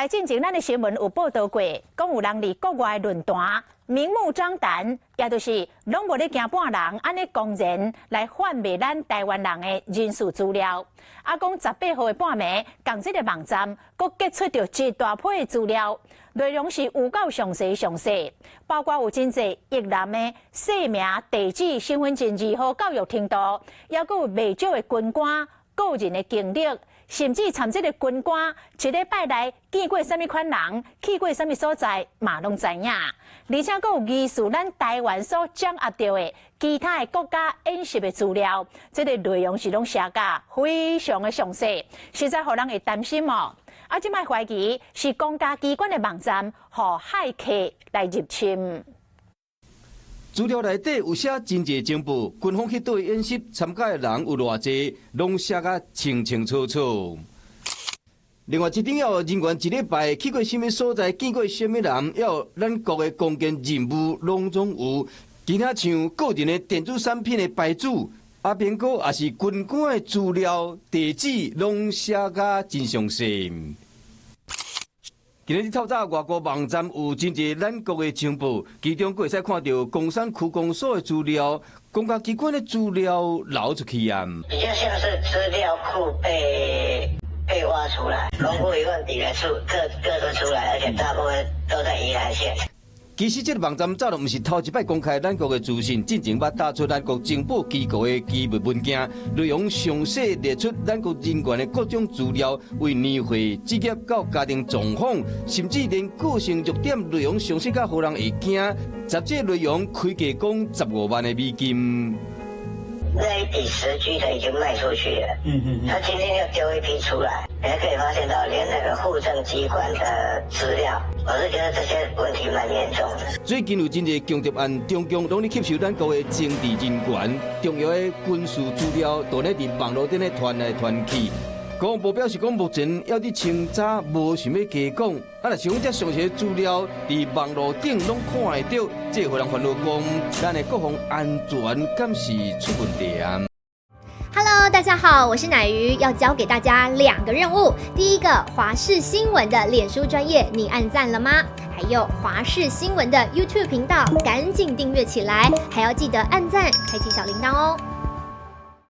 来进前，咱的新闻有报道过，讲有人伫国外论坛明目张胆，也就是拢无咧惊半人，安尼公然来贩卖咱台湾人的人事资料。啊，讲18号的半暝，共这个网站佫结出着一大批的资料，内容是有够详细，包括有真侪越南的姓名、地址、身份证字号、教育程度，也佫有未少的军官个人的经历。甚至参这个军官一礼拜内见过什么款人，去过什么所在，嘛拢知影。而且佫有疑似咱台湾所掌握到的其他的国家演习的资料，这个内容是拢写甲非常的详细，实在互人会担心哦。啊，即摆怀疑是公家机关的网站，互骇客来入侵。资料内底有写真侪情报，军方去对演习参加的人有偌济，拢写甲清清楚楚。另外，一定要人员一礼拜去过什么所在，见过什么人，要咱国的公建任务拢总有。其他像个人的电子产品的牌子、阿边个也是军官的资料、地址，拢写甲真详细。今日透早，外国网站有真侪咱国的情报，其中佫会使看到工商区公所的资料、公家机关的资料流出去啊。比较像是资料库被挖出来，龙虎一问比的各都出来，而且大部分都在宜兰县。其实，这个网站早就不是头一摆公开咱国的资讯，进前捌打出咱国情报机构的机密文件，内容详细列出咱国人员的各种资料，为年会、职业到家庭状况，甚至连个性弱点内容详细到互人会惊。杂志内容开价讲15万的美金。那一笔10G 的已经卖出去了，他今天又丢一批出来，你还可以发现到连那个户政机关的资料，我是觉得这些问题蛮严重的。最近有真侪强盗案，中共拢咧吸收咱国的政治人员、重要的军事资料，都咧伫网络顶咧传来传去。国防部表示讲，目前要伫清查，无想要加讲。啊，若是讲这详细资料伫网络顶拢看会到，这会让烦恼讲，咱的国防安全敢是出问题啊？Hello， 大家好，我是乃瑜，要教给大家2个任务。第一个，华视新闻的脸书专页，你按赞了吗？还有华视新闻的 YouTube 频道，赶紧订阅起来，还要记得按赞，开启小铃铛哦。